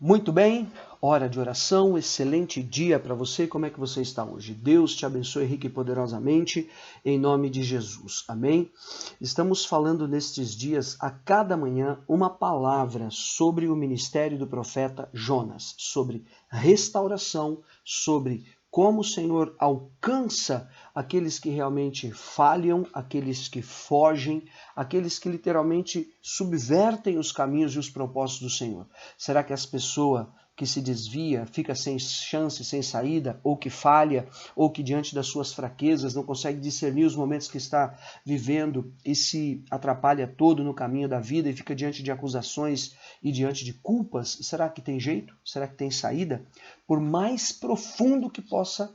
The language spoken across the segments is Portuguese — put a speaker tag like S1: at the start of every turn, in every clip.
S1: Muito bem, hora de oração, excelente dia para você. Como é que você está hoje? Deus te abençoe rica e poderosamente, em nome de Jesus. Amém? Estamos falando nestes dias, a cada manhã, uma palavra sobre o ministério do profeta Jonas, sobre restauração, sobre como o Senhor alcança aqueles que realmente falham, aqueles que fogem, aqueles que literalmente subvertem os caminhos e os propósitos do Senhor. Será que as pessoas que se desvia, fica sem chance, sem saída, ou que falha, ou que diante das suas fraquezas não consegue discernir os momentos que está vivendo e se atrapalha todo no caminho da vida e fica diante de acusações e diante de culpas? Será que tem jeito? Será que tem saída? Por mais profundo que possa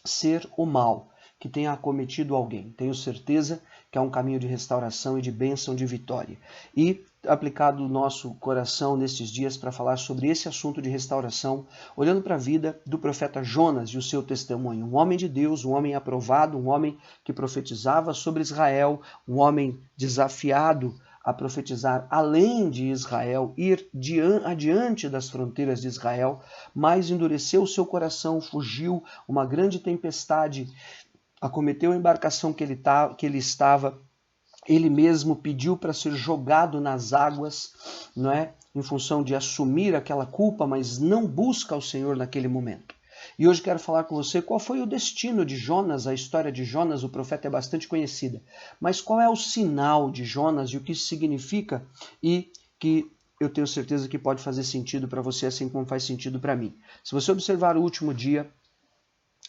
S1: ser o mal que tenha acometido alguém, tenho certeza que há um caminho de restauração e de bênção, de vitória. E aplicado o nosso coração nestes dias para falar sobre esse assunto de restauração, olhando para a vida do profeta Jonas e o seu testemunho. Um homem de Deus, um homem aprovado, um homem que profetizava sobre Israel, um homem desafiado a profetizar além de Israel, ir adiante das fronteiras de Israel, mas endureceu o seu coração, fugiu, uma grande tempestade acometeu a embarcação que ele estava, ele mesmo pediu para ser jogado nas águas, não é? Em função de assumir aquela culpa, mas não busca o Senhor naquele momento. E hoje quero falar com você qual foi o destino de Jonas. A história de Jonas, o profeta, é bastante conhecida. Mas qual é o sinal de Jonas e o que isso significa e que eu tenho certeza que pode fazer sentido para você, assim como faz sentido para mim. Se você observar o último dia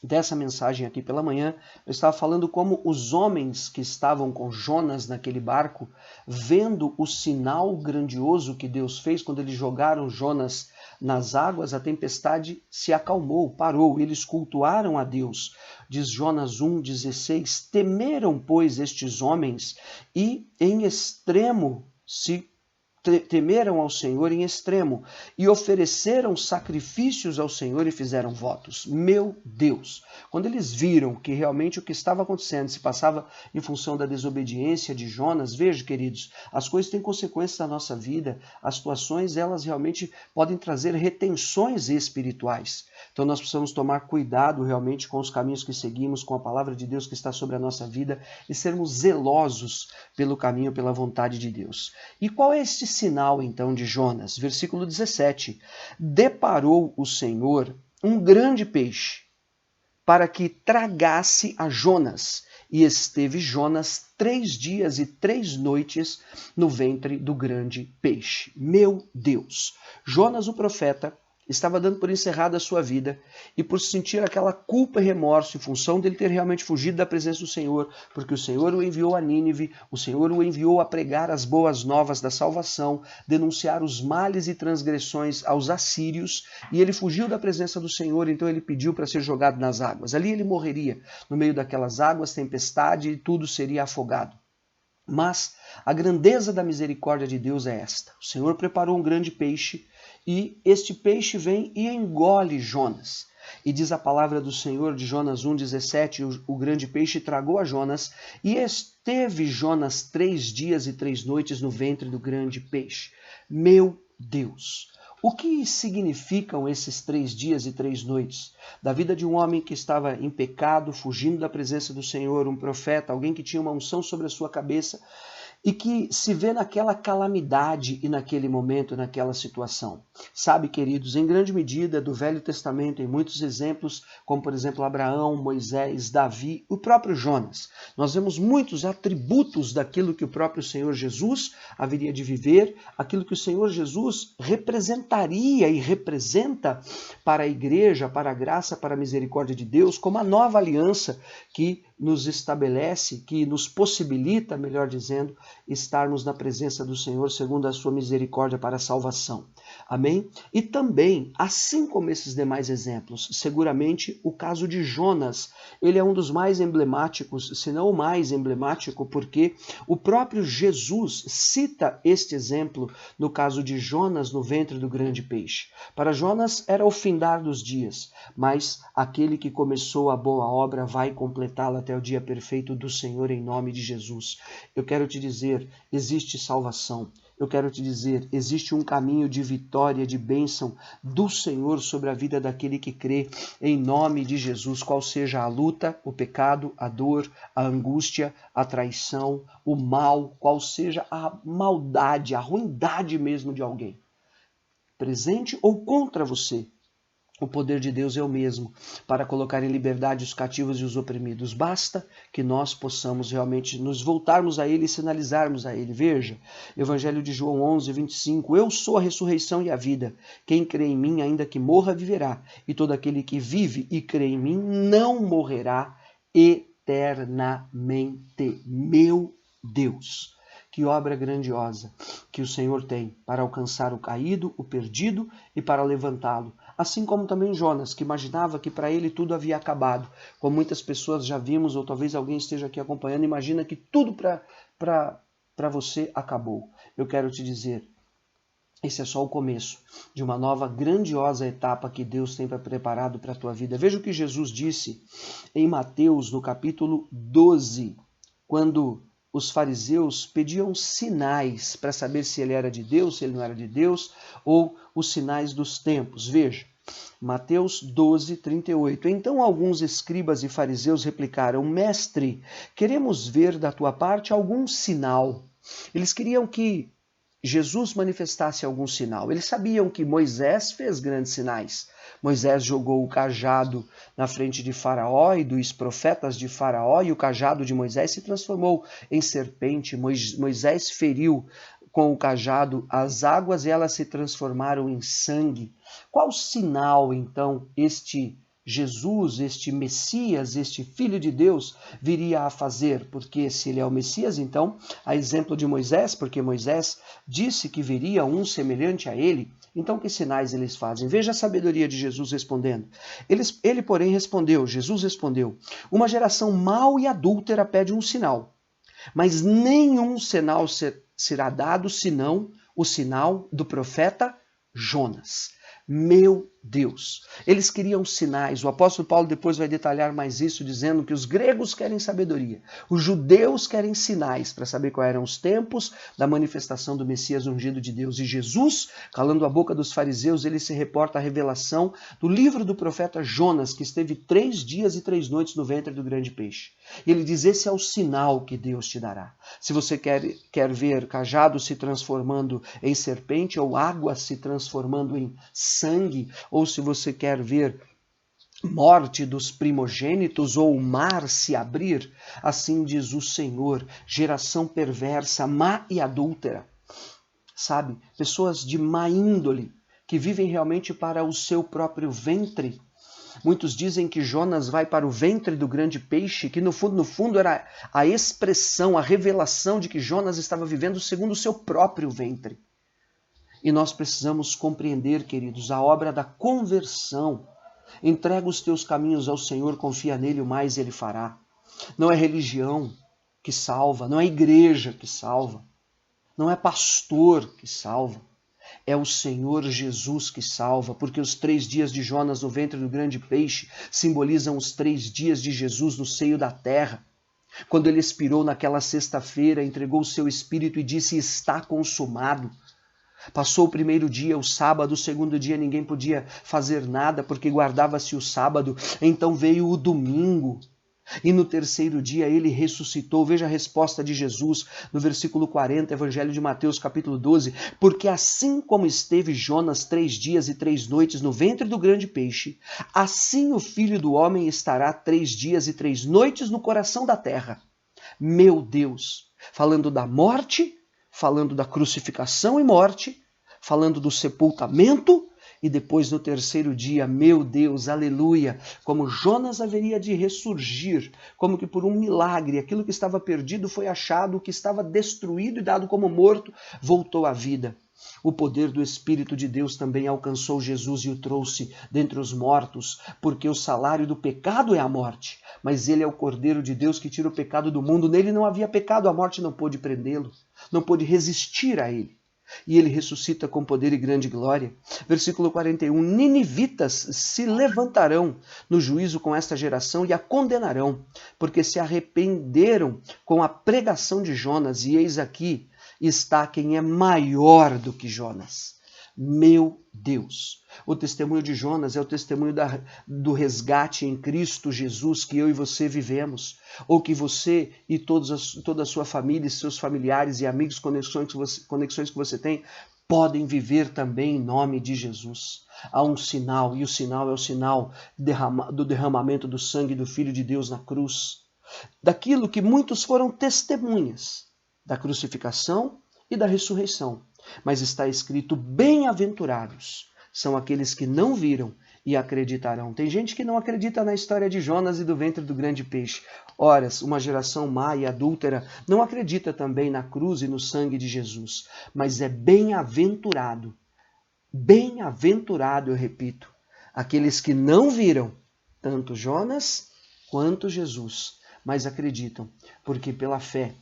S1: dessa mensagem aqui pela manhã, eu estava falando como os homens que estavam com Jonas naquele barco, vendo o sinal grandioso que Deus fez quando eles jogaram Jonas nas águas, a tempestade se acalmou, parou, eles cultuaram a Deus. Diz Jonas 1,16, temeram, pois, estes homens e em extremo temeram ao Senhor em extremo e ofereceram sacrifícios ao Senhor e fizeram votos. Meu Deus! Quando eles viram que realmente o que estava acontecendo se passava em função da desobediência de Jonas, veja, queridos, as coisas têm consequências na nossa vida, as situações, elas realmente podem trazer retenções espirituais. Então nós precisamos tomar cuidado realmente com os caminhos que seguimos, com a palavra de Deus que está sobre a nossa vida e sermos zelosos pelo caminho, pela vontade de Deus. E qual é este sinal então de Jonas? Versículo 17. Deparou o Senhor um grande peixe para que tragasse a Jonas. E esteve Jonas 3 dias e 3 noites no ventre do grande peixe. Meu Deus! Jonas, o profeta, estava dando por encerrada a sua vida e por sentir aquela culpa e remorso em função dele ter realmente fugido da presença do Senhor, porque o Senhor o enviou a Nínive, o Senhor o enviou a pregar as boas novas da salvação, denunciar os males e transgressões aos assírios, e ele fugiu da presença do Senhor, então ele pediu para ser jogado nas águas. Ali ele morreria, no meio daquelas águas, tempestade, e tudo seria afogado. Mas a grandeza da misericórdia de Deus é esta. O Senhor preparou um grande peixe e este peixe vem e engole Jonas. E diz a palavra do Senhor de Jonas 1,17, o grande peixe tragou a Jonas e esteve Jonas 3 dias e 3 noites no ventre do grande peixe. Meu Deus! O que significam esses 3 dias e 3 noites? Da vida de um homem que estava em pecado, fugindo da presença do Senhor, um profeta, alguém que tinha uma unção sobre a sua cabeça e que se vê naquela calamidade e naquele momento, naquela situação. Sabe, queridos, em grande medida do Velho Testamento, em muitos exemplos, como por exemplo Abraão, Moisés, Davi, o próprio Jonas, nós vemos muitos atributos daquilo que o próprio Senhor Jesus haveria de viver, aquilo que o Senhor Jesus representaria e representa para a igreja, para a graça, para a misericórdia de Deus, como a nova aliança que nos estabelece, que nos possibilita, melhor dizendo, estarmos na presença do Senhor segundo a sua misericórdia para a salvação. Amém? E também, assim como esses demais exemplos, seguramente o caso de Jonas, ele é um dos mais emblemáticos, se não o mais emblemático, porque o próprio Jesus cita este exemplo no caso de Jonas no ventre do grande peixe. Para Jonas era o findar dos dias, mas aquele que começou a boa obra vai completá-la até o dia perfeito do Senhor em nome de Jesus. Eu quero te dizer, existe salvação. eu quero te dizer, existe um caminho de vitória, de bênção do Senhor sobre a vida daquele que crê em nome de Jesus, qual seja a luta, o pecado, a dor, a angústia, a traição, o mal, qual seja a maldade, a ruindade mesmo de alguém, presente ou contra você. O poder de Deus é o mesmo para colocar em liberdade os cativos e os oprimidos. Basta que nós possamos realmente nos voltarmos a Ele e sinalizarmos a Ele. Veja, Evangelho de João 11, 25. Eu sou a ressurreição e a vida. Quem crê em mim, ainda que morra, viverá. E todo aquele que vive e crê em mim não morrerá eternamente. Meu Deus! Que obra grandiosa que o Senhor tem para alcançar o caído, o perdido e para levantá-lo. Assim como também Jonas, que imaginava que para ele tudo havia acabado. Como muitas pessoas já vimos, ou talvez alguém esteja aqui acompanhando, imagina que tudo para você acabou. Eu quero te dizer, esse é só o começo de uma nova grandiosa etapa que Deus tem preparado para a tua vida. Veja o que Jesus disse em Mateus, no capítulo 12, quando os fariseus pediam sinais para saber se ele era de Deus, se ele não era de Deus, ou os sinais dos tempos. Veja, Mateus 12, 38. Então alguns escribas e fariseus replicaram: Mestre, queremos ver da tua parte algum sinal. Eles queriam que Jesus manifestasse algum sinal. Eles sabiam que Moisés fez grandes sinais. Moisés jogou o cajado na frente de Faraó e dos profetas de Faraó, e o cajado de Moisés se transformou em serpente. Moisés feriu com o cajado as águas e elas se transformaram em sangue. Qual sinal, então, este Jesus, este Messias, este Filho de Deus, viria a fazer? Porque se ele é o Messias, então, a exemplo de Moisés, porque Moisés disse que viria um semelhante a ele, então que sinais eles fazem? Veja a sabedoria de Jesus respondendo. Ele, porém, respondeu, Jesus respondeu: uma geração mau e adúltera pede um sinal, mas nenhum sinal será dado senão o sinal do profeta Jonas. Meu Deus! Eles queriam sinais. O apóstolo Paulo depois vai detalhar mais isso, dizendo que os gregos querem sabedoria, os judeus querem sinais para saber quais eram os tempos da manifestação do Messias ungido de Deus. E Jesus, calando a boca dos fariseus, ele se reporta à revelação do livro do profeta Jonas, que esteve 3 dias e 3 noites no ventre do grande peixe. E ele diz: esse é o sinal que Deus te dará. Se você quer ver cajado se transformando em serpente, ou água se transformando em sangue, ou se você quer ver morte dos primogênitos ou o mar se abrir, assim diz o Senhor, geração perversa, má e adúltera. Sabe, pessoas de má índole, que vivem realmente para o seu próprio ventre. Muitos dizem que Jonas vai para o ventre do grande peixe, que no fundo era a expressão, a revelação de que Jonas estava vivendo segundo o seu próprio ventre. E nós precisamos compreender, queridos, a obra da conversão. Entrega os teus caminhos ao Senhor, confia nele, o mais ele fará. Não é religião que salva, não é igreja que salva, não é pastor que salva. É o Senhor Jesus que salva, porque os 3 dias de Jonas no ventre do grande peixe simbolizam os 3 dias de Jesus no seio da terra. Quando ele expirou naquela sexta-feira, entregou o seu espírito e disse: está consumado. Passou o primeiro dia, o sábado, o segundo dia ninguém podia fazer nada porque guardava-se o sábado. Então veio o domingo e no terceiro dia ele ressuscitou. Veja a resposta de Jesus no versículo 40, Evangelho de Mateus, capítulo 12. Porque assim como esteve Jonas 3 dias e 3 noites no ventre do grande peixe, assim o Filho do Homem estará 3 dias e 3 noites no coração da terra. Meu Deus! Falando da morte, falando da crucificação e morte, falando do sepultamento e depois no terceiro dia, meu Deus, aleluia, como Jonas haveria de ressurgir, como que por um milagre, aquilo que estava perdido foi achado, o que estava destruído e dado como morto voltou à vida. O poder do Espírito de Deus também alcançou Jesus e o trouxe dentre os mortos, porque o salário do pecado é a morte, mas ele é o Cordeiro de Deus que tira o pecado do mundo. Nele não havia pecado, a morte não pôde prendê-lo, não pôde resistir a ele. E ele ressuscita com poder e grande glória. Versículo 41, ninivitas se levantarão no juízo com esta geração e a condenarão, porque se arrependeram com a pregação de Jonas, e eis aqui está quem é maior do que Jonas. Meu Deus! O testemunho de Jonas é o testemunho do resgate em Cristo Jesus que eu e você vivemos, ou que você e toda a sua família, seus familiares e amigos, conexões que você tem, podem viver também em nome de Jesus. Há um sinal, e o sinal é o sinal do derramamento do sangue do Filho de Deus na cruz, daquilo que muitos foram testemunhas, da crucificação e da ressurreição. Mas está escrito: bem-aventurados são aqueles que não viram e acreditarão. Tem gente que não acredita na história de Jonas e do ventre do grande peixe. Ora, uma geração má e adúltera não acredita também na cruz e no sangue de Jesus. Mas é bem-aventurado, eu repito, aqueles que não viram tanto Jonas quanto Jesus, mas acreditam, porque pela fé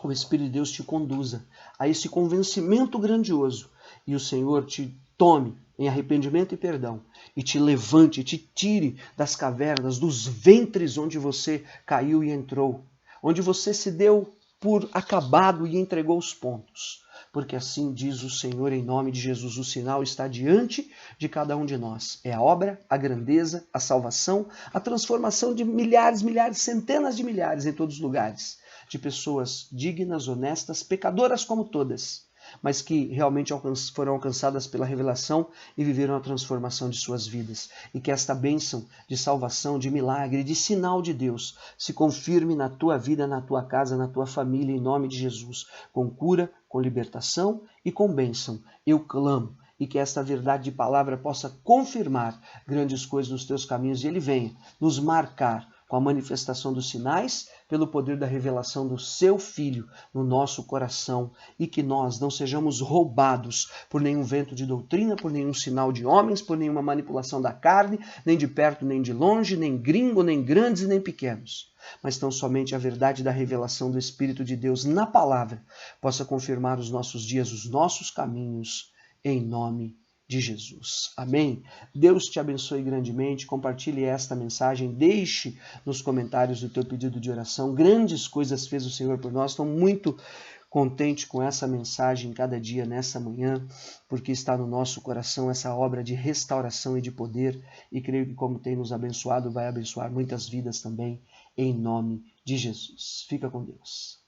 S1: o Espírito de Deus te conduza a esse convencimento grandioso e o Senhor te tome em arrependimento e perdão e te levante, te tire das cavernas, dos ventres onde você caiu e entrou, onde você se deu por acabado e entregou os pontos. Porque assim diz o Senhor em nome de Jesus, o sinal está diante de cada um de nós. É a obra, a grandeza, a salvação, a transformação de milhares, centenas de milhares em todos os lugares, de pessoas dignas, honestas, pecadoras como todas, mas que realmente foram alcançadas pela revelação e viveram a transformação de suas vidas. E que esta bênção de salvação, de milagre, de sinal de Deus se confirme na tua vida, na tua casa, na tua família, em nome de Jesus, com cura, com libertação e com bênção. Eu clamo. E que esta verdade de palavra possa confirmar grandes coisas nos teus caminhos e Ele venha nos marcar com a manifestação dos sinais, pelo poder da revelação do seu Filho no nosso coração, e que nós não sejamos roubados por nenhum vento de doutrina, por nenhum sinal de homens, por nenhuma manipulação da carne, nem de perto nem de longe, nem gringo, nem grandes nem pequenos, mas tão somente a verdade da revelação do Espírito de Deus na palavra possa confirmar os nossos dias, os nossos caminhos, em nome de Jesus. Amém? Deus te abençoe grandemente. Compartilhe esta mensagem. Deixe nos comentários o teu pedido de oração. Grandes coisas fez o Senhor por nós. Estou muito contente com essa mensagem cada dia nessa manhã, porque está no nosso coração essa obra de restauração e de poder. E creio que, como tem nos abençoado, vai abençoar muitas vidas também, em nome de Jesus. Fica com Deus.